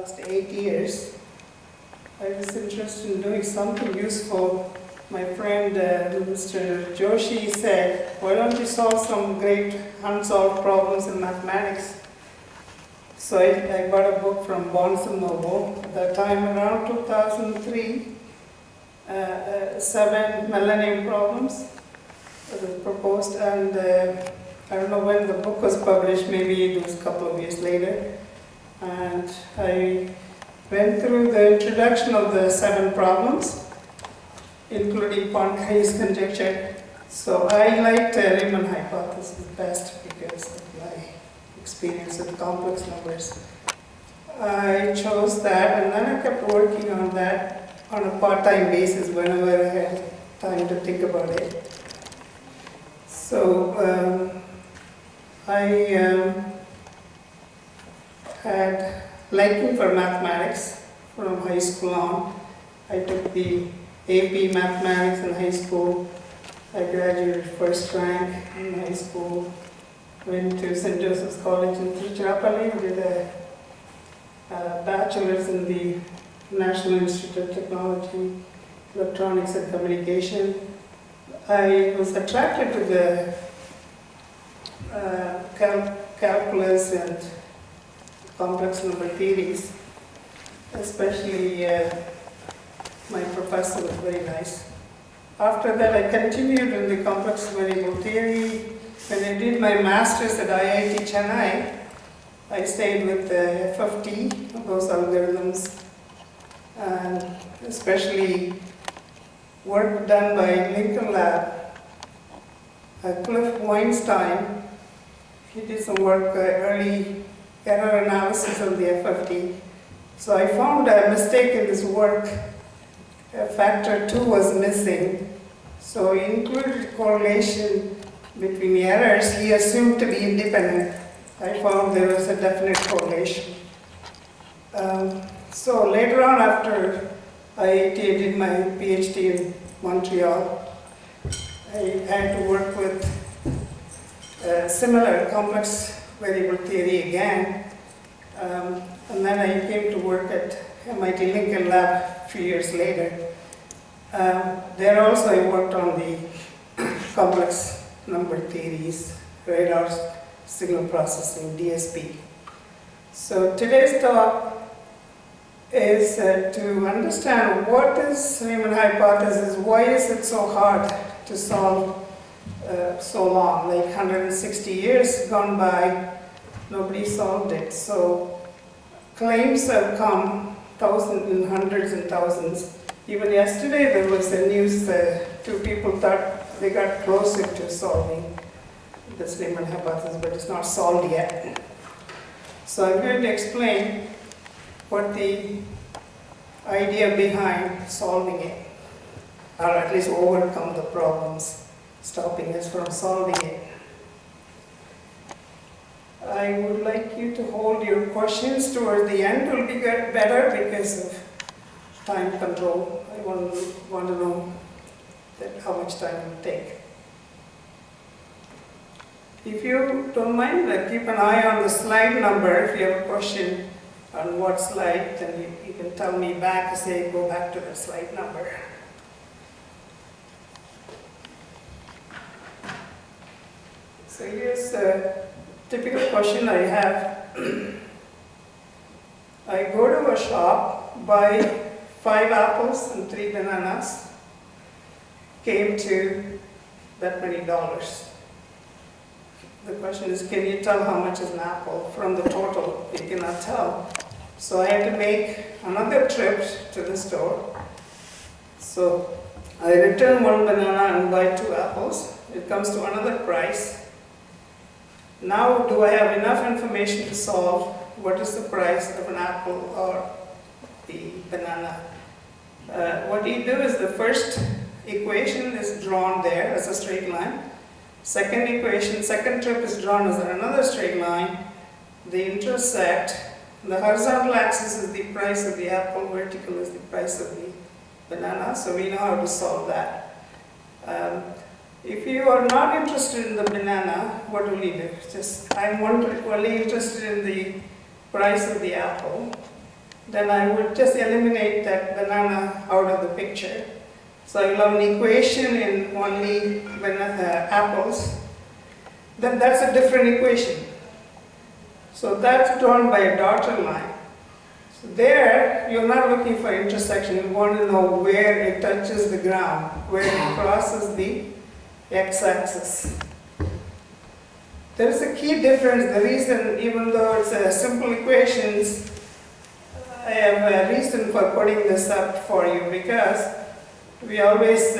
last 8 years, I was interested in doing something useful. My friend Mr. Joshi said, why don't you solve some great unsolved problems in mathematics? So I bought a book from Barnes & Noble. At that time, around 2003, 7 millennium problems were proposed, and I don't know when the book was published, maybe it was a couple of years later. And I went through the introduction of the 7 problems, including Poincaré's conjecture. So I liked Riemann hypothesis best because of my experience with complex numbers. I chose that, and then I kept working on that on a part-time basis whenever I had time to think about it. So I had liking for mathematics from high school on. I took the AP mathematics in high school. I graduated first rank in high school. Went to St. Joseph's College in Tiruchirappalli, did a bachelor's in the National Institute of Technology, Electronics and Communication. I was attracted to the calculus and complex number theories, especially my professor was very nice. After that, I continued in the complex variable theory. When I did my master's at IIT Chennai, I stayed with the FFT, those algorithms, and especially work done by Lincoln Lab. Cliff Weinstein, he did some work, early error analysis of the FFT. So I found a mistake in his work. Factor 2 was missing. So he included correlation between the errors he assumed to be independent. I found there was a definite correlation. So later on, after IIT, I did my PhD in Montreal. I had to work with similar complex variable theory again. And then I came to work at MIT Lincoln Lab a few years later. There also I worked on the complex number theories, radar signal processing, DSP. So today's talk is to understand what is Riemann hypothesis, why is it so hard to solve so long, like 160 years gone by, nobody solved it. So claims have come thousands and hundreds and thousands. Even yesterday there was a news, 2 people thought they got closer to solving this Riemann hypothesis, but it's not solved yet. So I'm going to explain what the idea behind solving it, or at least overcome the problems stopping us from solving it. I would like you to hold your questions toward the end. It will be better because of time control. I want to know how much time it will take. If you don't mind, keep an eye on the slide number. If you have a question on what slide, then you can tell me back and say, go back to the slide number. So here's a typical question I have. I go to a shop, buy 5 apples and 3 bananas, came to that many dollars. The question is, can you tell how much is an apple from the total? You cannot tell. So I had to make another trip to the store. So I return 1 banana and buy 2 apples. It comes to another price. Now, do I have enough information to solve what is the price of an apple or the banana? What you do is the first equation is drawn there as a straight line. Second equation, second trip is drawn as another straight line. They intersect. The horizontal axis is the price of the apple, vertical is the price of the banana, so we know how to solve that. If you are not interested in the banana, what will you do? I'm only interested in the price of the apple. then I would just eliminate that banana out of the picture. So I will have an equation in only apples. Then that's a different equation. So that's drawn by a dotted line. So there, you're not looking for intersection. You want to know where it touches the ground, where it crosses the x-axis. There is a key difference. The reason, even though it's simple equations, I have a reason for putting this up for you, because we always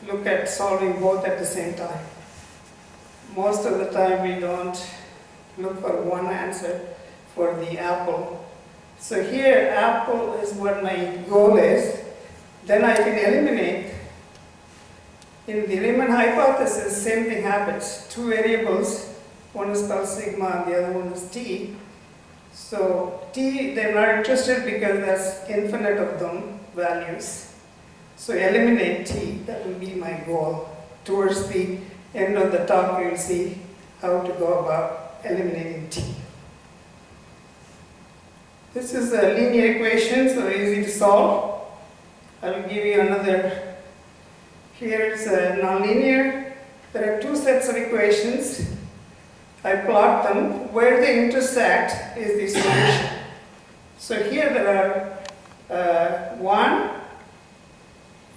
look at solving both at the same time. Most of the time we don't look for one answer for the apple. So here, apple is what my goal is. Then I can eliminate. In the Riemann hypothesis, same thing happens. Two variables, one is called sigma and the other one is t. So t, they're not interested because there's infinite of them values. So eliminate t, that will be my goal. Towards the end of the talk, you'll see how to go about eliminating t. This is a linear equation, so easy to solve. I will give you another. Here it's nonlinear. There are two sets of equations. I plot them. Where they intersect is the solution. So here there are 1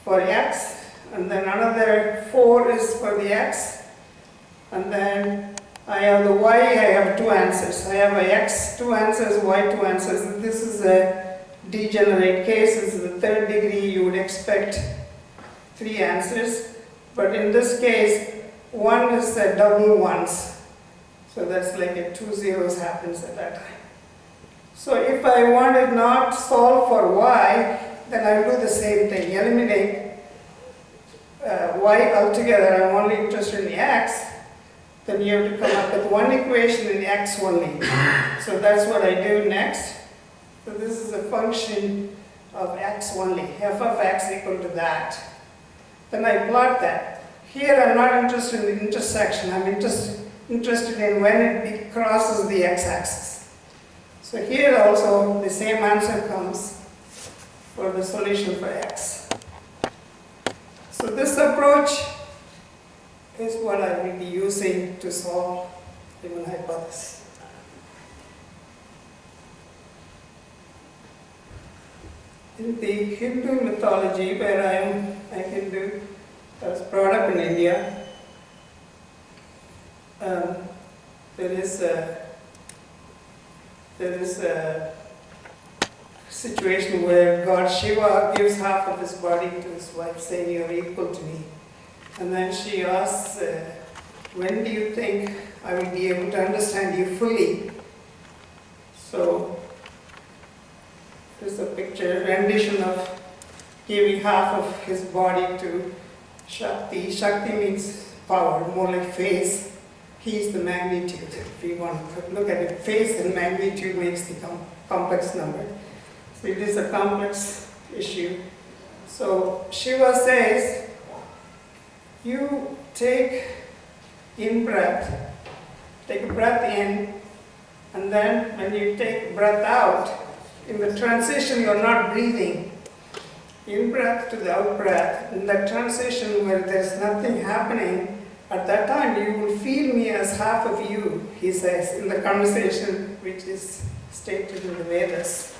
for x, and then another 4 is for the x, and then I have the y, I have two answers. I have a x, two answers, y, two answers. This is a degenerate case. This is the third degree. You would expect 3 answers. But in this case, 1 is a double ones. So that's like a 2 zeros happens at that time. So if I wanted not solve for y, then I'll do the same thing. Eliminate y altogether. I'm only interested in the x. Then you have to come up with one equation in x only. So that's what I do next. So this is a function of x only, f of x equal to that. Then I plot that. Here I'm not interested in the intersection, I'm interested in when it crosses the x-axis. So here also the same answer comes for the solution for x. So this approach is what I will be using to solve the Riemann hypothesis. In the Hindu mythology, where I am a Hindu, I was brought up in India, there is a situation where God Shiva gives half of his body to his wife, saying, "You are equal to me." And then she asks, "When do you think I will be able to understand you fully?" So there's a picture, rendition of giving half of his body to Shakti. Shakti means power, more like phase. He is the magnitude. If you want to look at it, phase and magnitude makes the complex number. So it is a complex issue. So Shiva says, you take in breath, take a breath in, and then when you take breath out, in the transition you're not breathing. In breath to the out breath, in that transition where there's nothing happening, at that time you will feel me as half of you, he says, in the conversation which is stated in the Vedas.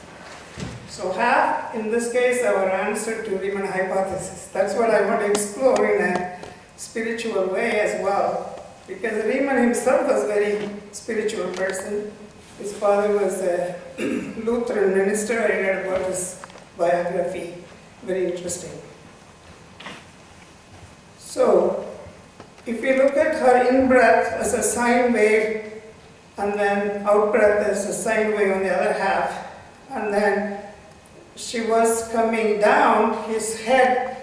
So half, in this case, our answer to Riemann hypothesis. That's what I want to explore in a spiritual way as well. Because Riemann himself was a very spiritual person. His father was a Lutheran minister. I read about his biography. Very interesting. So, if you look at her in-breath as a sine wave, and then out-breath as a sine wave on the other half, and then she was coming down, his head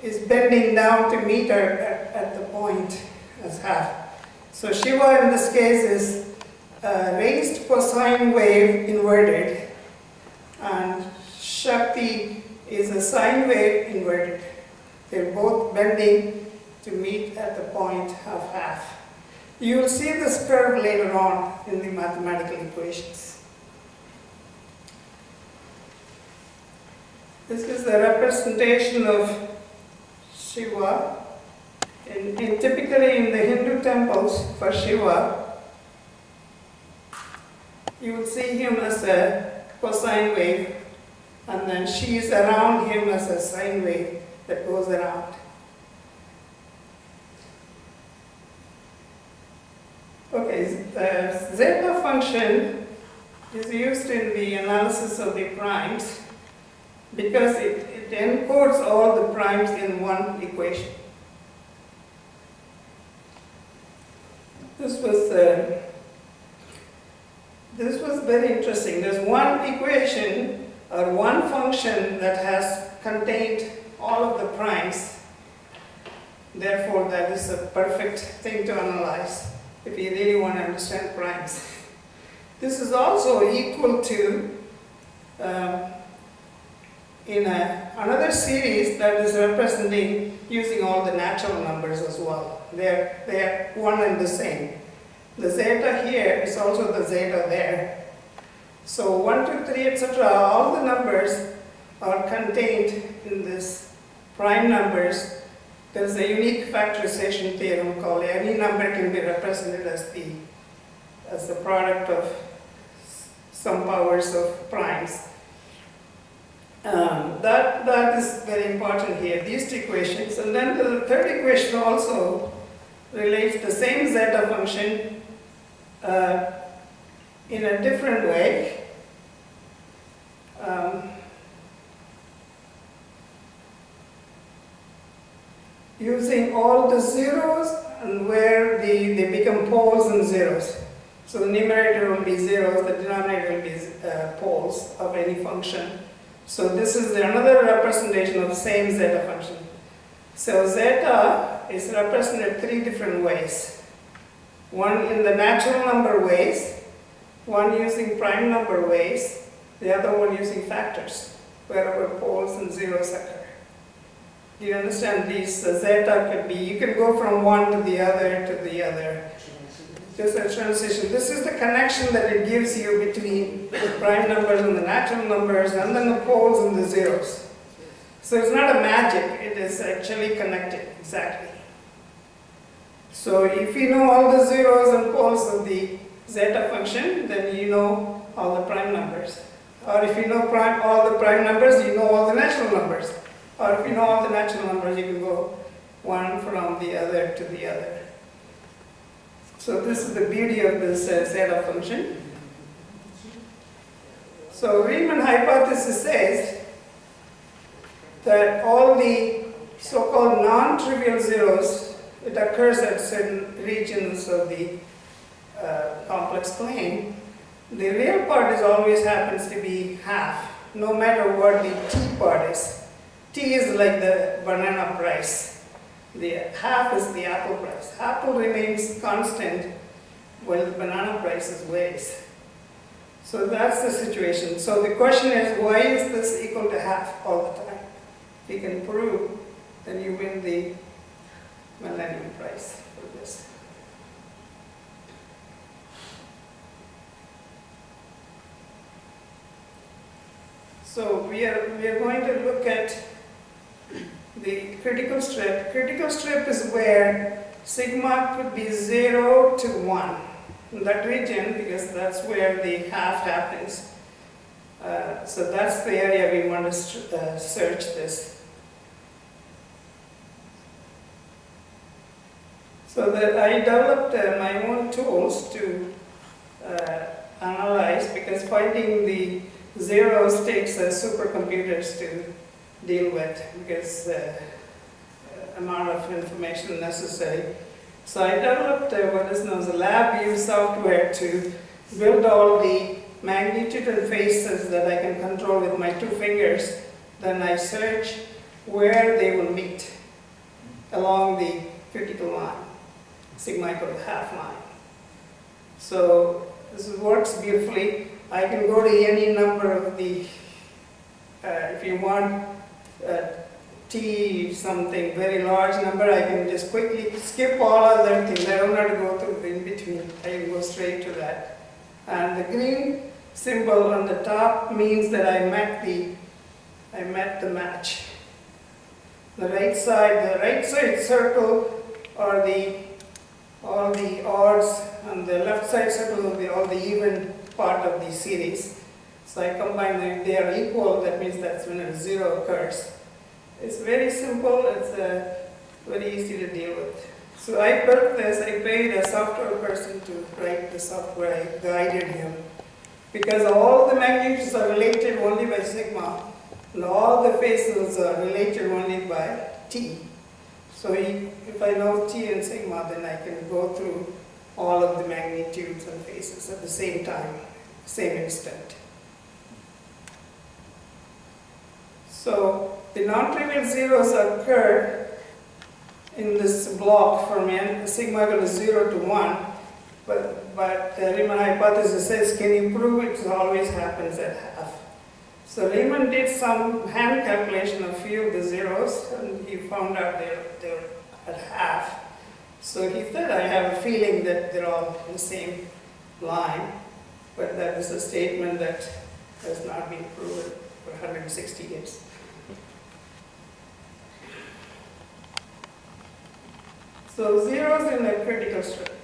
is bending down to meet her at the point as half. So Shiva in this case is raised cosine wave inverted, and Shakti is a sine wave inverted. They're both bending to meet at the point of half. You will see this curve later on in the mathematical equations. This is the representation of Shiva. Typically in the Hindu temples for Shiva, you will see him as a cosine wave, and then she is around him as a sine wave that goes around. Okay, the Zeta function is used in the analysis of the primes because it encodes all the primes in one equation. This was very interesting. There's one equation or one function that has contained all of the primes. Therefore, that is a perfect thing to analyze if you really want to understand primes. This is also equal to in another series that is representing using all the natural numbers as well. They're one and the same. The zeta here is also the zeta there. So 1, 2, 3, etc. all the numbers are contained in this prime numbers. There's a unique factorization theorem called any number can be represented as the product of some powers of primes. That is very important here, these two equations. And then the third equation also relates the same zeta function in a different way. Using all the zeros and where they become poles and zeros. So the numerator will be zeros, the denominator will be poles of any function. So this is another representation of the same zeta function. So zeta is represented three different ways. One in the natural number ways, one using prime number ways, the other one using factors, wherever poles and zeros occur. Do you understand these? Zeta could be, you can go from one to the other to the other. Just a transition. This is the connection that it gives you between the prime numbers and the natural numbers, and then the poles and the zeros. So it's not a magic, it is actually connected, exactly. So if you know all the zeros and poles of the zeta function, then you know all the prime numbers. Or if you know all the prime numbers, you know all the natural numbers. Or if you know all the natural numbers, you can go one from the other to the other. So this is the beauty of this zeta function. So Riemann hypothesis says that all the so-called non-trivial zeros, it occurs at certain regions of the complex plane. The real part is always happens to be half, no matter what the t part is. T is like the banana price. The half is the apple price. Apple remains constant while the banana price is weighs. So that's the situation. So the question is, why is this equal to half all the time? If you can prove, then you win the Millennium Prize for this. So we are going to look at the critical strip. Critical strip is where sigma could be 0 to 1 in that region, because that's where the half happens. So that's the area we want to search this. So that I developed my own tools to analyze, because finding the zeros takes supercomputers to deal with, because amount of information necessary. So I developed what is known as a LabVIEW software to build all the magnitude and phases that I can control with my 2 fingers. Then I search where they will meet along the critical line, sigma equal to half line. So this works beautifully. I can go to any number of the, if you want t something very large number, I can just quickly skip all other things. I don't have to go through in between. I can go straight to that. And the green symbol on the top means that I met the I met the match. The right side circle are all the odds, and the left side circle will be all the even part of the series. So I combine them, if they are equal, that means that's when a zero occurs. It's very simple, it's very easy to deal with. So I built this, I paid a software person to write the software, I guided him. Because all the magnitudes are related only by sigma, and all the phases are related only by t. So if I know t and sigma, then I can go through all of the magnitudes and phases at the same time, same instant. So the non-trivial zeros occur in this block from n, sigma equal to 0 to 1, but the Riemann hypothesis says, can you prove it always happens at half? So Riemann did some hand calculation of few of the zeros, and he found out they're at half. So he said, I have a feeling that they're all in the same line, but that is a statement that has not been proven for 160 years. So zeros in a critical strip.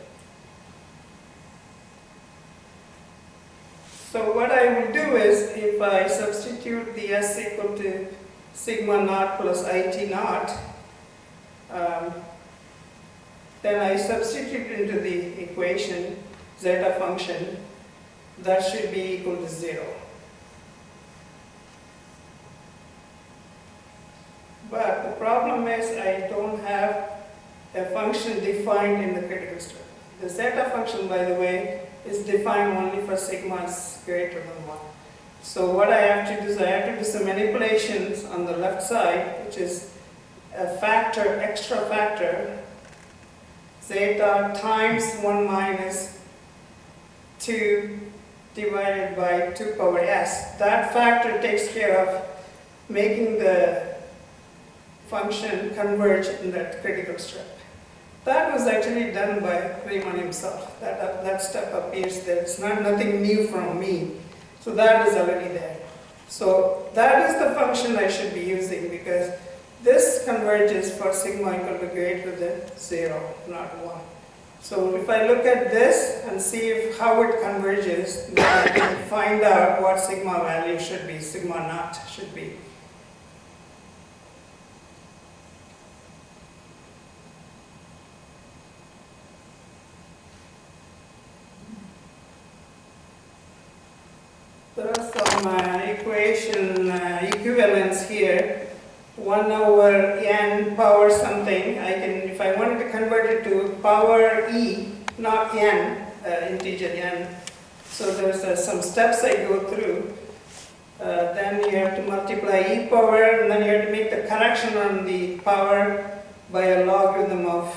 So what I will do is, if I substitute the S equal to sigma naught plus IT naught, then I substitute into the equation zeta function, that should be equal to 0. But the problem is I don't have a function defined in the critical strip. The zeta function, by the way, is defined only for sigmas greater than 1. So what I have to do is I have to do some manipulations on the left side, which is a factor, extra factor, zeta times 1 minus 2 divided by 2 power s. That factor takes care of making the function converge in that critical strip. That was actually done by Riemann himself. That step appears there. It's nothing new from me. So that is already there. So that is the function I should be using, because this converges for sigma equal to greater than 0, not 1. So if I look at this and see how it converges, then I can find out what sigma value should be, sigma naught should be. There are some equation equivalents here. 1 over n power something. If I wanted to convert it to power e, not n, integer n. So there's some steps I go through. Then you have to multiply e power, and then you have to make the correction on the power by a logarithm of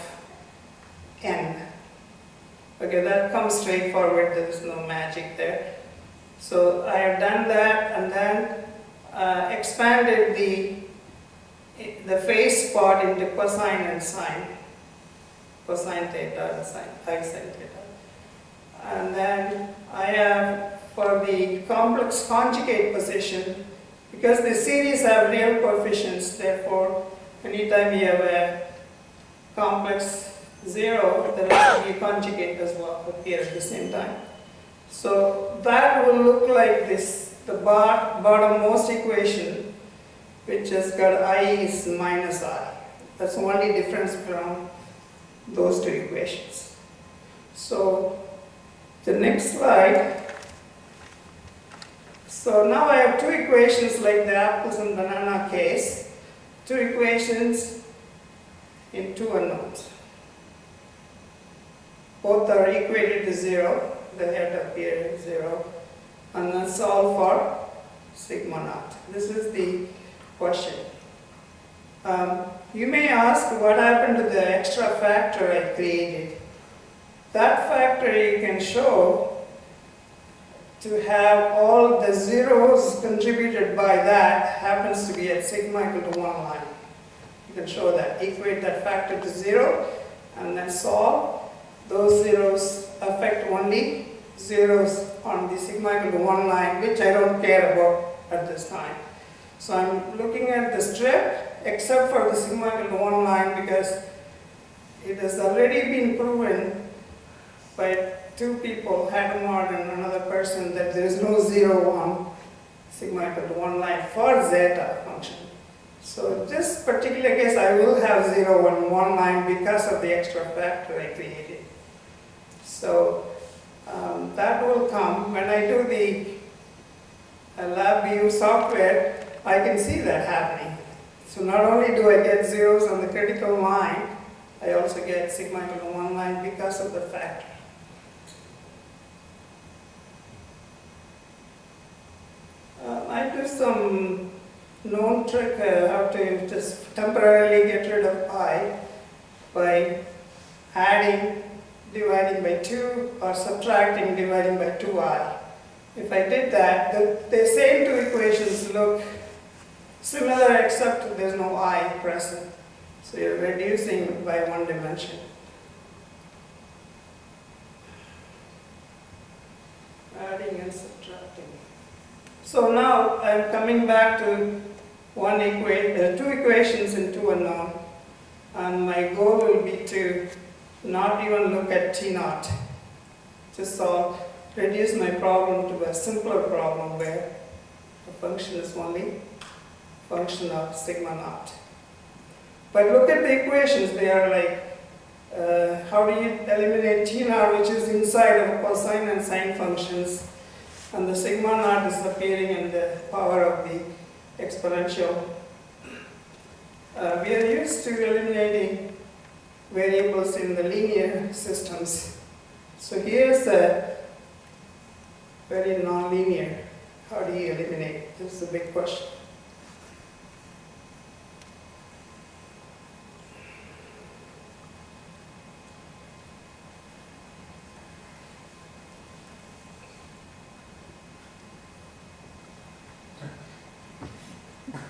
n. Okay, that comes straightforward. There is no magic there. So I have done that, and then expanded the phase part into cosine and sine. Cosine theta and sine theta. And then I have, for the complex conjugate position, because the series have real coefficients, therefore anytime you have a complex 0, there has to be a conjugate as well appear at the same time. So that will look like this, the bottommost equation, which has got I is minus I. That's the only difference from those two equations. So the next slide. So now I have two equations like the apples and banana case. Two equations in two unknowns. Both are equated to 0. The head appear 0, and then solve for sigma naught. This is the question. You may ask what happened to the extra factor I created. That factor you can show to have all the zeros contributed by that happens to be at sigma equal to 1 line. You can show that. Equate that factor to 0 and then solve. Those zeros affect only zeros on the sigma equal to 1 line, which I don't care about at this time. So I'm looking at the strip except for the sigma equal to 1 line, because it has already been proven by two people, Hadamard and another person, that there is no 0, 1 sigma equal to 1 line for zeta function. So in this particular case, I will have 0, 1, 1 line because of the extra factor I created. So that will come when I do the LabVIEW software. I can see that happening. So not only do I get zeros on the critical line, I also get sigma equal to 1 line because of the factor. I do some known trick how to just temporarily get rid of I by adding, dividing by 2, or subtracting, dividing by 2i. If I did that, the same two equations look similar except there's no I present. So you're reducing by 1 dimension. Adding and subtracting. So now I'm coming back to two equations and two unknown. And my goal will be to not even look at T0. Just reduce my problem to a simpler problem where the function is only function of sigma naught. But look at the equations. They are like, how do you eliminate T0, which is inside of cosine and sine functions, and the sigma naught is appearing in the power of the exponential. We are used to eliminating variables in the linear systems. So here's a very nonlinear. How do you eliminate? This is a big question.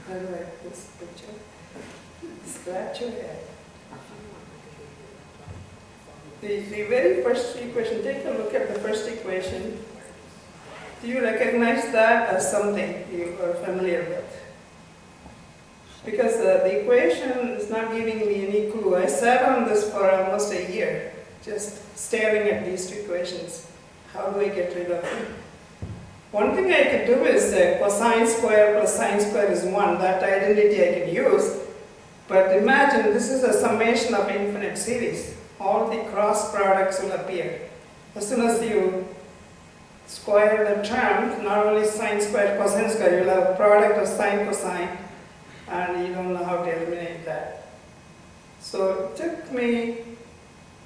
I like this picture. Scratch your head. The very first equation, take a look at the first equation. Do you recognize that as something you are familiar with? Because the equation is not giving me any clue. I sat on this for almost a year, just staring at these two equations. How do I get rid of it? One thing I could do is cosine square plus sine square is 1. That identity I can use. But imagine this is a summation of infinite series. All the cross products will appear. As soon as you square the term, not only sine square, cosine square, you'll have a product of sine, cosine, and you don't know how to eliminate that. So it took me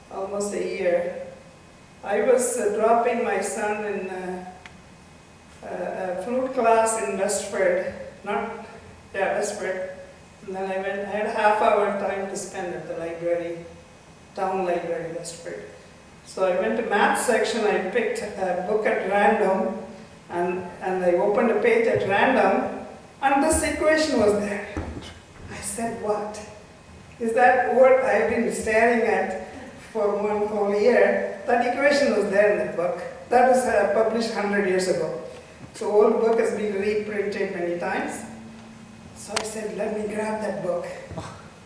almost a year. I was dropping my son in a flute class in Westford, Westford. And then I had a half-hour time to spend at the library, town library, Westford. So I went to math section, I picked a book at random, and I opened a page at random, and this equation was there. I said, what? Is that what I've been staring at for one whole year? That equation was there in the book. That was published 100 years ago. So old book has been reprinted many times. So I said, let me grab that book.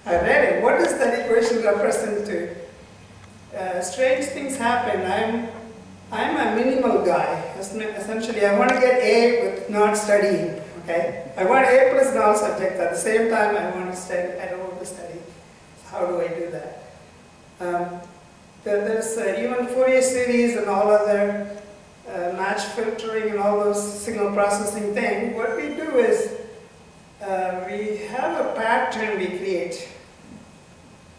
I read it. What does that equation represent to? Strange things happen. I'm a minimal guy. Essentially, I want to get A with not studying. Okay? I want A plus in all subjects. At the same time, I want to study. I don't want to study. So how do I do that? There's even Fourier series and all other match filtering and all those signal processing things. What we do is we have a pattern we create,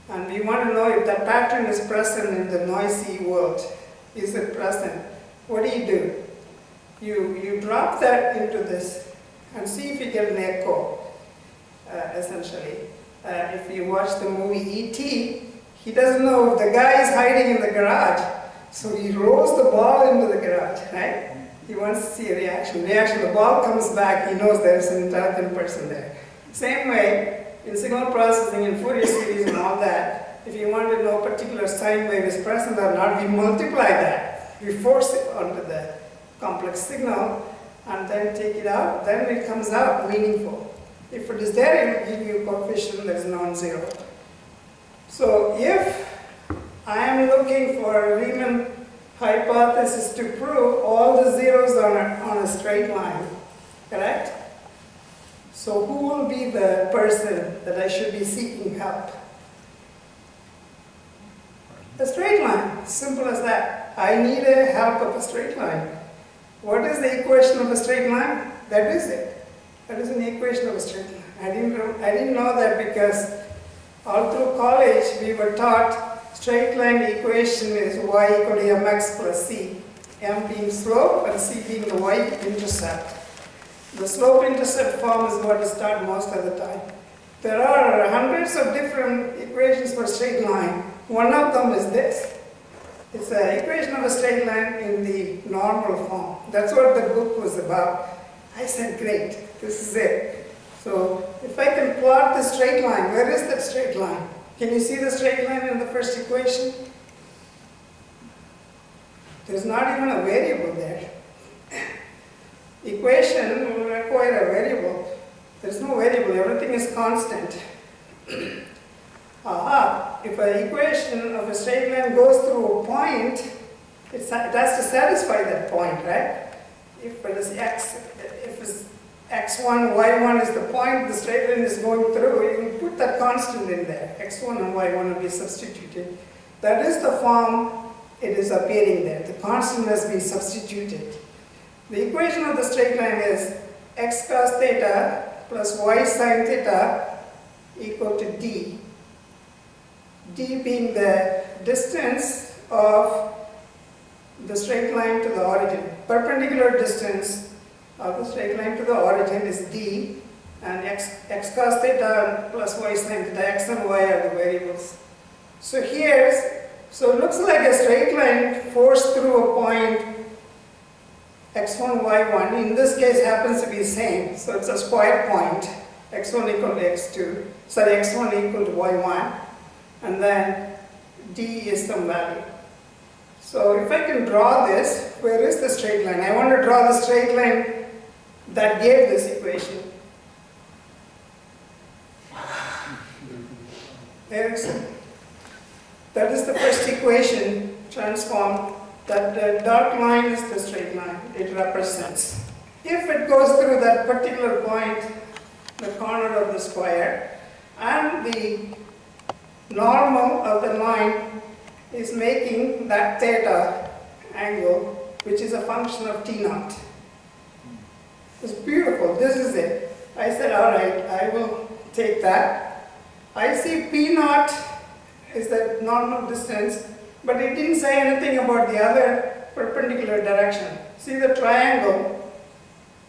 and we want to know if that pattern is present in the noisy world. Is it present? What do? You drop that into this and see if you get an echo, essentially. If you watch the movie E.T., he doesn't know if the guy is hiding in the garage, so he rolls the ball into the garage, right? He wants to see a reaction. The ball comes back, he knows there's an intelligent person there. Same way, in signal processing, in Fourier series and all that, if you want to know a particular sine wave is present or not, we multiply that. We force it onto the complex signal and then take it out, then it comes out meaningful. If it is there, it will give you a coefficient that is non-zero. So if I am looking for a Riemann hypothesis to prove all the zeros on a straight line, correct? So who will be the person that I should be seeking help? A straight line, simple as that. I need a help of a straight line. What is the equation of a straight line? That is it. That is an equation of a straight line. I didn't know that because all through college we were taught straight line equation is y equal to mx plus c. M being slope and c being the y-intercept. The slope-intercept form is what is taught most of the time. There are hundreds of different equations for straight line. One of them is this. It's an equation of a straight line in the normal form. That's what the book was about. I said, great, this is it. So if I can plot the straight line, where is that straight line? Can you see the straight line in the first equation? There's not even a variable there. Equation will require a variable. There's no variable, everything is constant. Aha, if an equation of a straight line goes through a point, it has to satisfy that point, right? If it is x1, y1 is the point the straight line is going through, you can put that constant in there. x1 and y1 will be substituted. That is the form it is appearing there. The constant has been substituted. The equation of the straight line is x cos theta plus y sin theta equal to d. D being the distance of the straight line to the origin. Perpendicular distance of the straight line to the origin is d, and x cos theta plus y sin theta, x and y are the variables. So so it looks like a straight line forced through a point x1, y1. In this case happens to be the same, so it's a square point. x1 equal to x2, sorry, x1 equal to y1, and then d is some value. So if I can draw this, where is the straight line? I want to draw the straight line that gave this equation. There is it. That is the first equation transformed. That the dark line is the straight line it represents. If it goes through that particular point, the corner of the square, and the normal of the line is making that theta angle, which is a function of t naught. It's beautiful. This is it. I said, all right, I will take that. I see p naught is the normal distance, but it didn't say anything about the other perpendicular direction. See the triangle?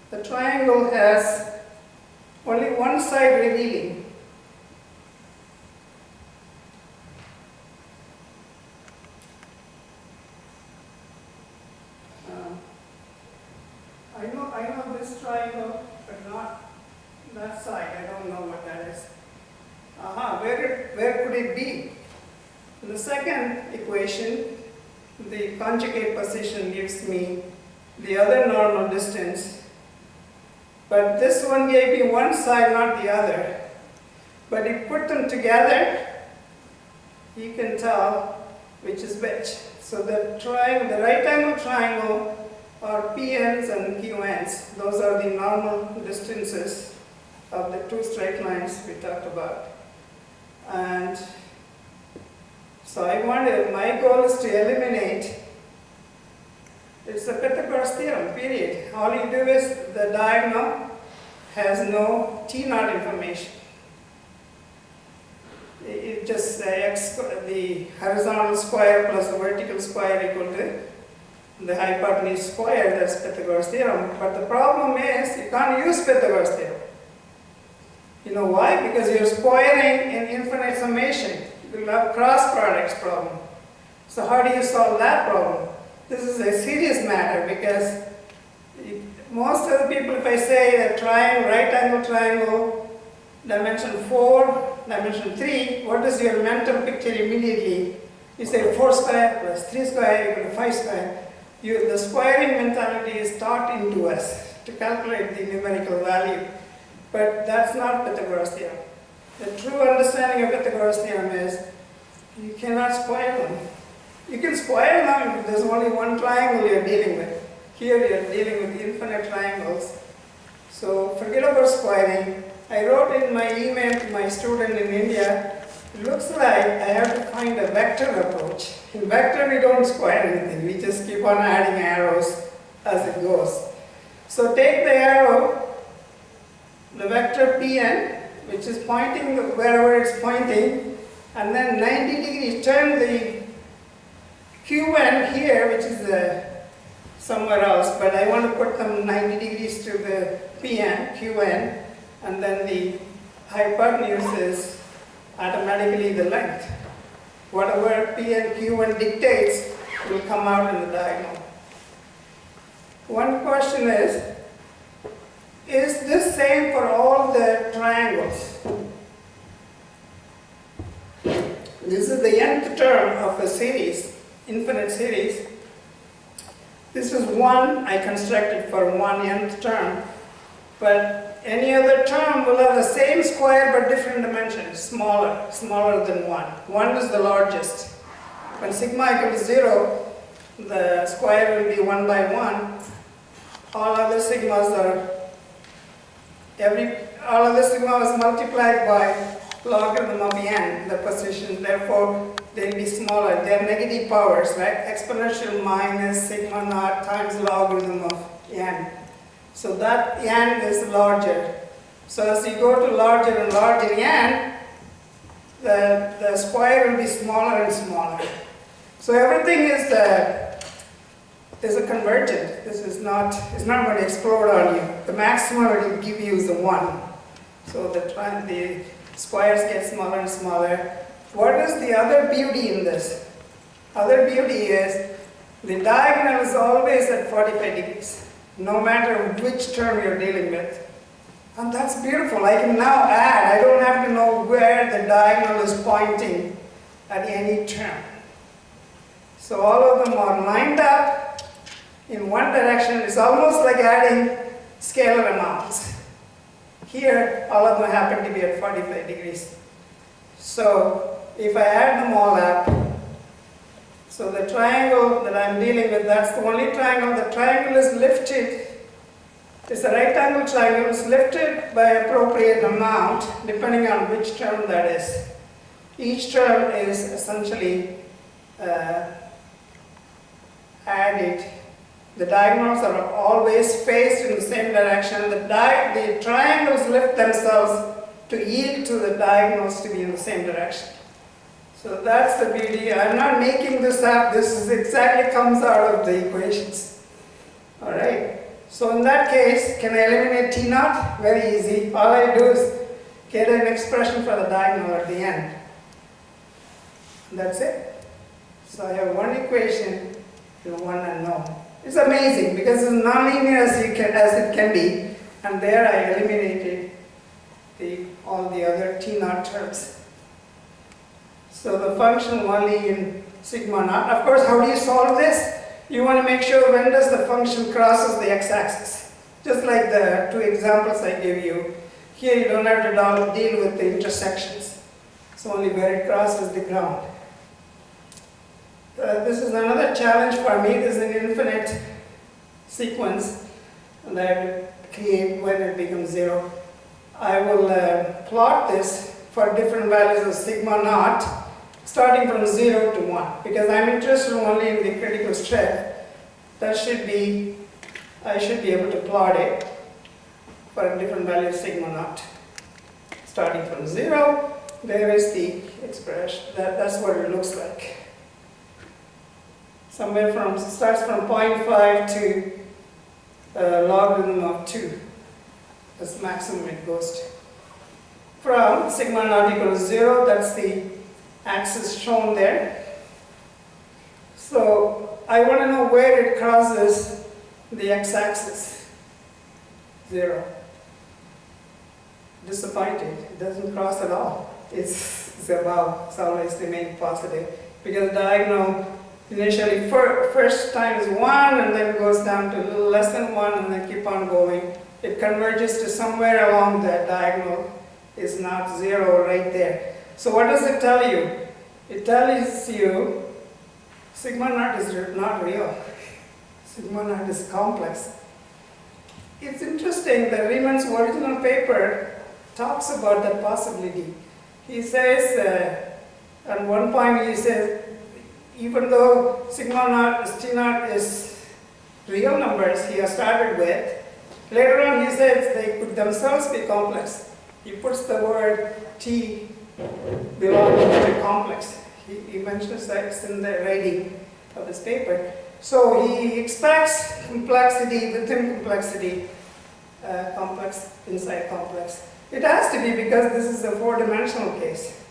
The triangle has only one side revealing. I know this triangle, but not that side. I don't know what that is. Where could it be? In the second equation, the conjugate position gives me the other normal distance, but this one gave me one side, not the other. But if you put them together, you can tell which is which. So the right angle triangle are PNs and QNs. Those are the normal distances of the two straight lines we talked about. And so my goal is to eliminate, it's a Pythagoras theorem, period. All you do is the diagonal has no T naught information. It just the horizontal square plus the vertical square equal to the hypotenuse square. That's Pythagoras theorem. But the problem is you can't use Pythagoras theorem. You know why? Because you're squaring in infinite summation. You will have cross products problem. So how do you solve that problem? This is a serious matter because most of the people, if I say a triangle, right angle triangle, dimension 4, dimension 3, what is your mental picture immediately? You say 4 square plus 3 square equal to 5 square. The squaring mentality is taught into us to calculate the numerical value. But that's not Pythagoras theorem. The true understanding of Pythagoras theorem is you cannot square them. You can square them if there's only one triangle you're dealing with. Here you're dealing with infinite triangles. So forget about squaring. I wrote in my email to my student in India, it looks like I have to find a vector approach. In vector we don't square anything, we just keep on adding arrows as it goes. So take the arrow, the vector Pn, which is pointing wherever it's pointing, and then 90 degrees, turn the Qn here, which is somewhere else, but I want to put them 90 degrees to the Pn, Qn, and then the hypotenuse is automatically the length. Whatever Pn, Qn dictates will come out in the diagonal. One question is this same for all the triangles? This is the nth term of a series, infinite series. This is one I constructed for one nth term, but any other term will have the same square but different dimensions, smaller than 1. 1 is the largest. When sigma equals 0, the square will be 1 by 1. All other sigmas is multiplied by logarithm of n, the position, therefore they'll be smaller. They're negative powers, right? Exponential minus sigma naught times logarithm of n. So that n is larger. So as you go to larger and larger n, the square will be smaller and smaller. So everything is a convergent. This is not, it's not going to explode on you. The maximum it will give you is a 1. So the squares get smaller and smaller. What is the other beauty in this? Other beauty is the diagonal is always at 45 degrees, no matter which term you're dealing with. And that's beautiful. I can now add. I don't have to know where the diagonal is pointing at any term. So all of them are lined up in one direction. It's almost like adding scalar amounts. Here, all of them happen to be at 45 degrees. So if I add them all up, so the triangle that I'm dealing with, that's the only triangle. The triangle is lifted. It's a right angle triangle. It's lifted by appropriate amount, depending on which term that is. Each term is essentially added. The diagonals are always faced in the same direction. The triangles lift themselves to yield to the diagonals to be in the same direction. So that's the beauty. I'm not making this up. This is exactly comes out of the equations. All right. So in that case, can I eliminate T naught? Very easy. All I do is get an expression for the diagonal at the end. That's it. So I have one equation and one unknown. It's amazing because it's nonlinear as it can be, and there I eliminated all the other T naught terms. So the function only in sigma naught. Of course, how do you solve this? You want to make sure when does the function crosses the x-axis. Just like the two examples I gave you. Here you don't have to deal with the intersections. It's only where it crosses the ground. This is another challenge for me. This is an infinite sequence that I will create when it becomes 0. I will plot this for different values of sigma naught, starting from 0 to 1, because I'm interested only in the critical strip. That should be, I should be able to plot it for a different value of sigma naught. Starting from 0, there is the expression. That's what it looks like. Starts from 0.5 to logarithm of 2. That's the maximum it goes to. From sigma naught equals 0, that's the axis shown there. So I want to know where it crosses the x-axis. 0. Disappointed. It doesn't cross at all. It's above. It's always remaining positive. Because diagonal initially first time is 1 and then goes down to a little less than 1 and then keep on going it converges to somewhere along the diagonal is not 0 right there. So what does it tell you? It tells you sigma naught is not real. Sigma naught is complex. It's interesting that Riemann's original paper talks about that possibility. He says, at one point he says, even though sigma naught, T naught is real numbers he has started with, later on he says they could themselves be complex. He puts the word T belonging to complex. He mentions that in the writing of his paper. So he expects complexity within complexity, complex inside complex. It has to be because this is a four-dimensional case.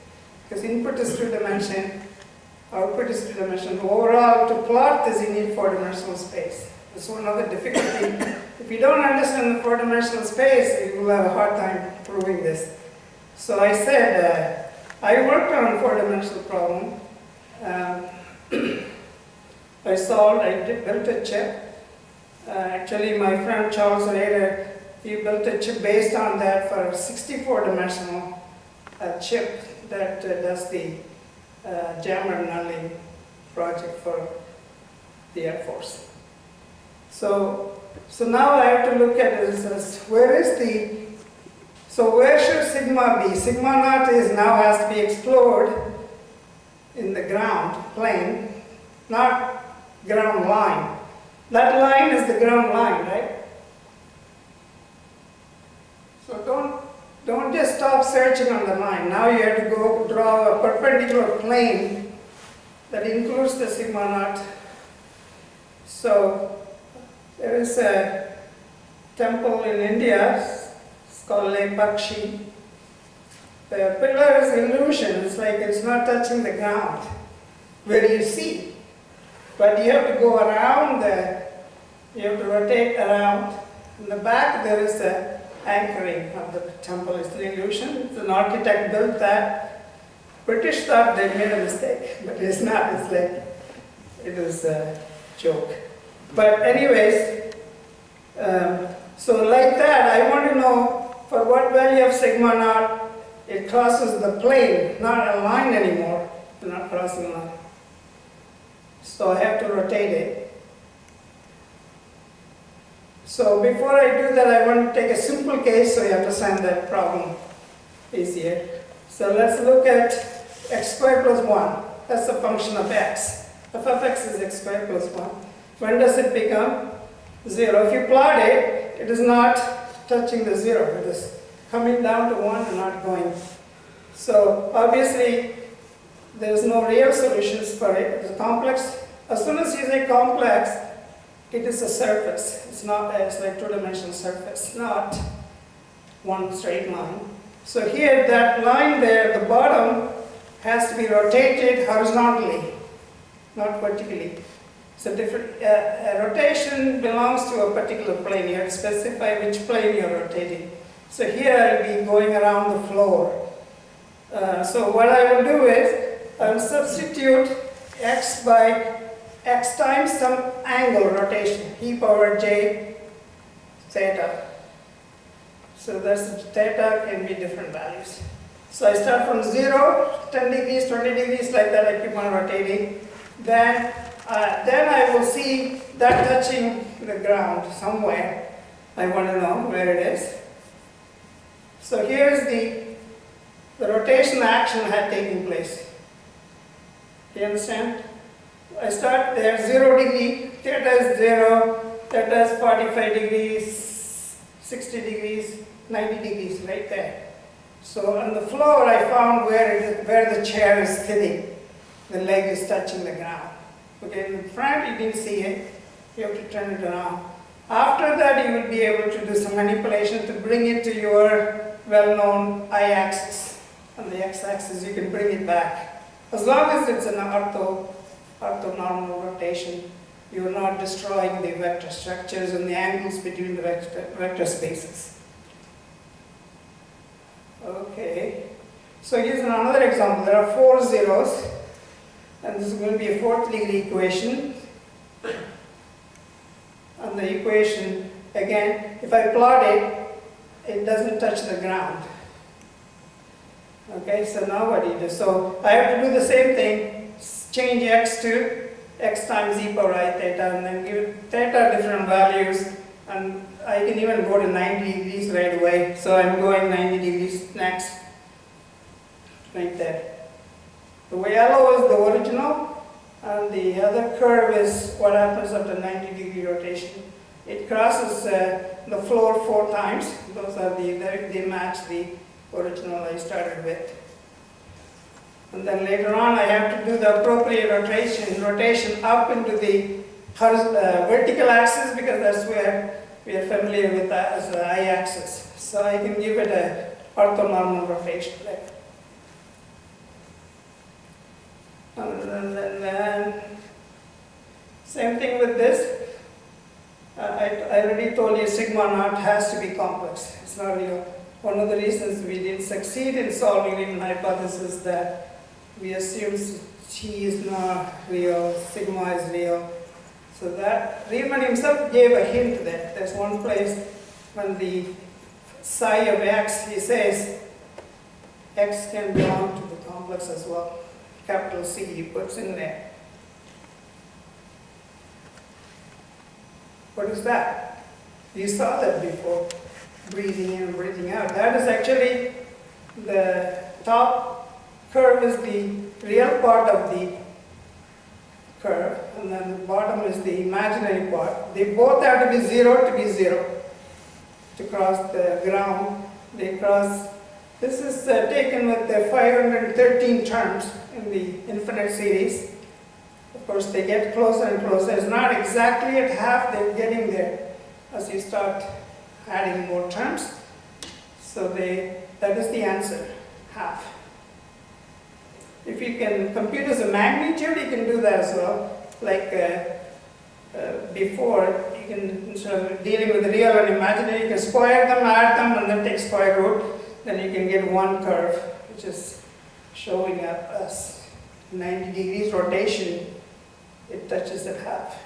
Because input is two-dimension, output is two-dimensional. Overall, to plot this, you need four-dimensional space. That's one other difficulty. If you don't understand the four-dimensional space, you will have a hard time proving this. So I said, I worked on a four-dimensional problem. I built a chip. Actually, my friend Charles later, he built a chip based on that for a 64-dimensional chip that does the jammer nulling project for the Air Force. So now I have to look at this as where should sigma be? Sigma naught now has to be explored in the ground plane, not ground line. That line is the ground line, right? So don't just stop searching on the line. Now you have to go draw a perpendicular plane that includes the sigma naught. So there is a temple in India, it's called Lake Bakshi. The pillar is illusion, it's like it's not touching the ground where you see. But you have to go around you have to rotate around. In the back there is the anchoring of the temple. It's an illusion. An architect built that. British thought they made a mistake, but it's not. It's like, it was a joke. But anyways, so like that, I want to know for what value of sigma naught it crosses the plane, not a line anymore, not crossing a line. So I have to rotate it. So before I do that, I want to take a simple case so you understand that problem easier. So let's look at x squared plus 1. That's the function of x. F of x is x squared plus 1. When does it become 0? If you plot it, it is not touching the 0. It is coming down to 1 and not going. So obviously, there is no real solutions for it. It's complex. As soon as you say complex, it is a surface. It's like two-dimensional surface, not one straight line. So here, that line there, the bottom has to be rotated horizontally, not vertically. So rotation belongs to a particular plane. You have to specify which plane you are rotating. So here I'll be going around the floor. So what I will do is, I will substitute x by x times some angle rotation, e power j zeta. So that's theta can be different values. So I start from 0, 10 degrees, 20 degrees, like that I keep on rotating. Then I will see that touching the ground somewhere. I want to know where it is. So here's the rotation action had taken place. Do you understand? I start there, 0 degree, theta is 0, theta is 45 degrees, 60 degrees, 90 degrees, right there. So on the floor I found where the chair is sitting. The leg is touching the ground. Okay, in the front you didn't see it, you have to turn it around. After that you will be able to do some manipulation to bring it to your well-known y-axis. On the x-axis you can bring it back. As long as it's an orthonormal rotation, you are not destroying the vector structures and the angles between the vector spaces. Okay, so here's another example. There are 4 zeros, and this is going to be a 4th degree equation. And the equation, again, again, if I plot it, it doesn't touch the ground. Okay, so now what do you do? So I have to do the same thing, change x to x times e power I theta, and then give theta different values, and I can even go to 90 degrees right away. So I'm going 90 degrees next, right there. The yellow is the original, and the other curve is what happens after 90 degree rotation. It crosses the floor 4 times. Those are they match the original I started with. And then later on I have to do the appropriate rotation up into the vertical axis, because that's where we are familiar with that as the y-axis. So I can give it a orthonormal rotation there. And then same thing with this. I already told you sigma naught has to be complex. It's not real. One of the reasons we didn't succeed in solving Riemann hypothesis is that we assumed T is not real, sigma is real. So that Riemann himself gave a hint that there's one place when the psi of x, he says x can belong to the complex as well. Capital C he puts in there. What is that? You saw that before, breathing in and breathing out. That is actually the top curve is the real part of the curve, and then the bottom is the imaginary part. They both have to be zero to cross the ground. They cross. This is taken with the 513 terms in the infinite series. Of course, they get closer and closer. It's not exactly at half, they're getting there as you start adding more terms. So that is the answer, half. If you can compute as a magnitude, you can do that as well. Like before, you can, instead of dealing with the real and imaginary, you can square them, add them, and then take square root. Then you can get one curve, which is showing up as 90 degrees rotation. It touches at half.